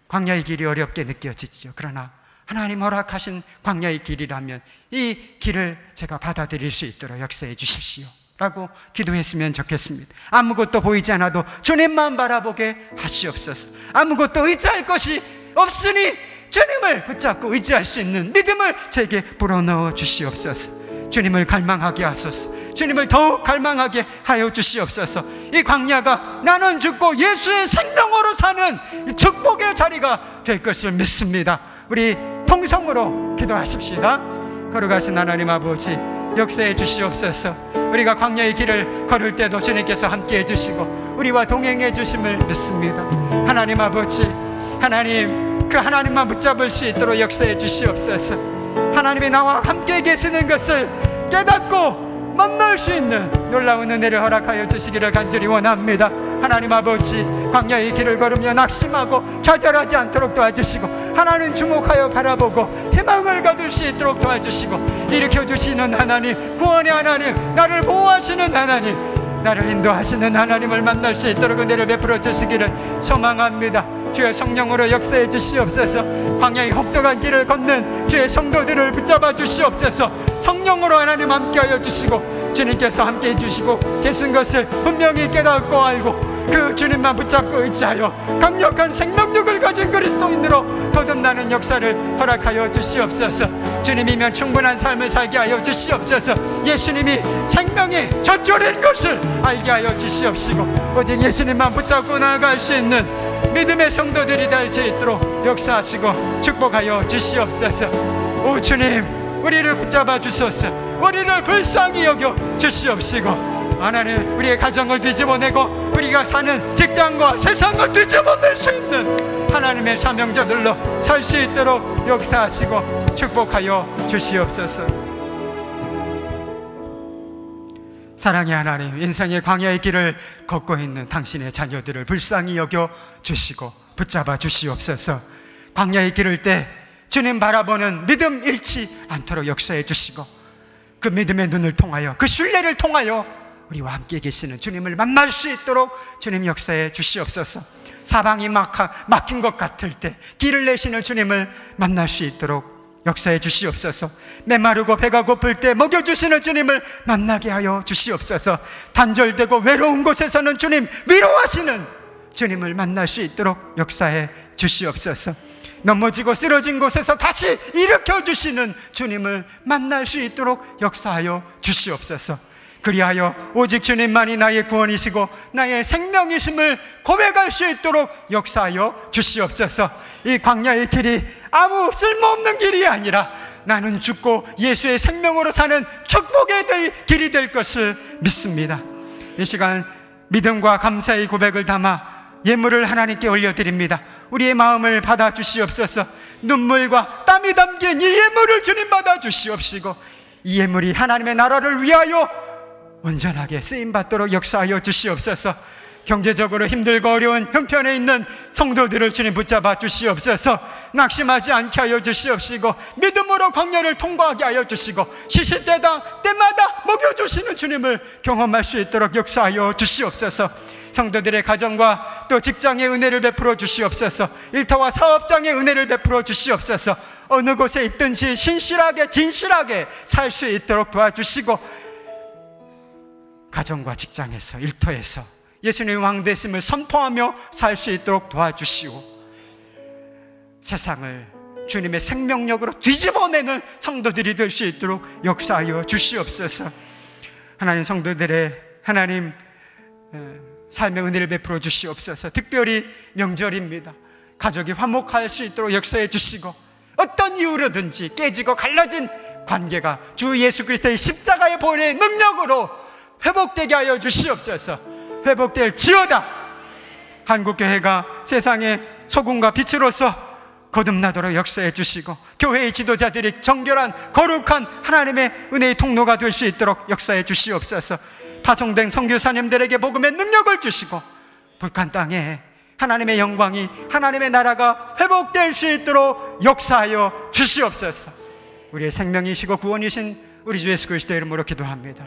광야의 길이 어렵게 느껴지죠. 그러나 하나님 허락하신 광야의 길이라면 이 길을 제가 받아들일 수 있도록 역사해 주십시오 라고 기도했으면 좋겠습니다. 아무것도 보이지 않아도 주님만 바라보게 하시옵소서. 아무것도 의지할 것이 없으니 주님을 붙잡고 의지할 수 있는 믿음을 제게 불어넣어 주시옵소서. 주님을 갈망하게 하소서. 주님을 더욱 갈망하게 하여 주시옵소서. 이 광야가 나는 죽고 예수의 생명으로 사는 축복의 자리가 될 것을 믿습니다. 우리 통성으로 기도하십시다. 거룩하신 하나님 아버지, 역사해 주시옵소서. 우리가 광야의 길을 걸을 때도 주님께서 함께해 주시고 우리와 동행해 주심을 믿습니다. 하나님 아버지, 하나님, 그 하나님만 붙잡을 수 있도록 역사해 주시옵소서. 하나님이 나와 함께 계시는 것을 깨닫고 만날 수 있는 놀라운 은혜를 허락하여 주시기를 간절히 원합니다. 하나님 아버지, 광야의 길을 걸으며 낙심하고 좌절하지 않도록 도와주시고 하나님 주목하여 바라보고 희망을 가질 수 있도록 도와주시고 일으켜주시는 하나님, 구원의 하나님, 나를 보호하시는 하나님, 나를 인도하시는 하나님을 만날 수 있도록 은혜를 베풀어 주시기를 소망합니다. 주의 성령으로 역사해 주시옵소서. 광야의 혹독한 길을 걷는 주의 성도들을 붙잡아 주시옵소서. 성령으로 하나님 함께하여 주시고 주님께서 함께해 주시고 계신 것을 분명히 깨닫고 알고 그 주님만 붙잡고 의지하여 강력한 생명력을 가진 그리스도인으로 거듭나는 역사를 허락하여 주시옵소서. 주님이면 충분한 삶을 살게 하여 주시옵소서. 예수님이 생명의 저절인 것을 알게 하여 주시옵시고 오직 예수님만 붙잡고 나아갈 수 있는 믿음의 성도들이 될 수 있도록 역사하시고 축복하여 주시옵소서. 오 주님, 우리를 붙잡아 주소서. 우리를 불쌍히 여겨 주시옵시고 하나님, 우리의 가정을 뒤집어내고 우리가 사는 직장과 세상을 뒤집어낼 수 있는 하나님의 사명자들로 살 수 있도록 역사하시고 축복하여 주시옵소서. 사랑의 하나님, 인생의 광야의 길을 걷고 있는 당신의 자녀들을 불쌍히 여겨 주시고 붙잡아 주시옵소서. 광야의 길을 때 주님 바라보는 믿음 잃지 않도록 역사해 주시고 그 믿음의 눈을 통하여, 그 신뢰를 통하여 우리와 함께 계시는 주님을 만날 수 있도록 주님 역사해 주시옵소서. 사방이 막힌 것 같을 때 길을 내시는 주님을 만날 수 있도록 역사해 주시옵소서. 메마르고 배가 고플 때 먹여주시는 주님을 만나게 하여 주시옵소서. 단절되고 외로운 곳에서는 주님, 위로하시는 주님을 만날 수 있도록 역사해 주시옵소서. 넘어지고 쓰러진 곳에서 다시 일으켜 주시는 주님을 만날 수 있도록 역사하여 주시옵소서. 그리하여 오직 주님만이 나의 구원이시고 나의 생명이심을 고백할 수 있도록 역사하여 주시옵소서. 이 광야의 길이 아무 쓸모없는 길이 아니라 나는 죽고 예수의 생명으로 사는 축복의 길이 될 것을 믿습니다. 이 시간 믿음과 감사의 고백을 담아 예물을 하나님께 올려드립니다. 우리의 마음을 받아주시옵소서. 눈물과 땀이 담긴 이 예물을 주님 받아주시옵시고, 이 예물이 하나님의 나라를 위하여 온전하게 쓰임받도록 역사하여 주시옵소서. 경제적으로 힘들고 어려운 형편에 있는 성도들을 주님 붙잡아 주시옵소서. 낙심하지 않게 하여 주시옵시고, 믿음으로 광야를 통과하게 하여 주시고, 시시때마다 먹여주시는 주님을 경험할 수 있도록 역사하여 주시옵소서. 성도들의 가정과 또 직장의 은혜를 베풀어 주시옵소서. 일터와 사업장의 은혜를 베풀어 주시옵소서. 어느 곳에 있든지 신실하게 진실하게 살 수 있도록 도와주시고, 가정과 직장에서 일터에서 예수님의 왕되심을 선포하며 살 수 있도록 도와주시고, 세상을 주님의 생명력으로 뒤집어내는 성도들이 될 수 있도록 역사하여 주시옵소서. 하나님, 성도들의 하나님 삶의 은혜를 베풀어 주시옵소서. 특별히 명절입니다. 가족이 화목할 수 있도록 역사해 주시고, 어떤 이유로든지 깨지고 갈라진 관계가 주 예수 그리스도의 십자가의 보혈의 능력으로 회복되게 하여 주시옵소서. 회복될지어다. 한국교회가 세상의 소금과 빛으로서 거듭나도록 역사해 주시고, 교회의 지도자들이 정결한 거룩한 하나님의 은혜의 통로가 될 수 있도록 역사해 주시옵소서. 파송된 선교사님들에게 복음의 능력을 주시고, 북한 땅에 하나님의 영광이, 하나님의 나라가 회복될 수 있도록 역사하여 주시옵소서. 우리의 생명이시고 구원이신 우리 주 예수 그리스도의 이름으로 기도합니다.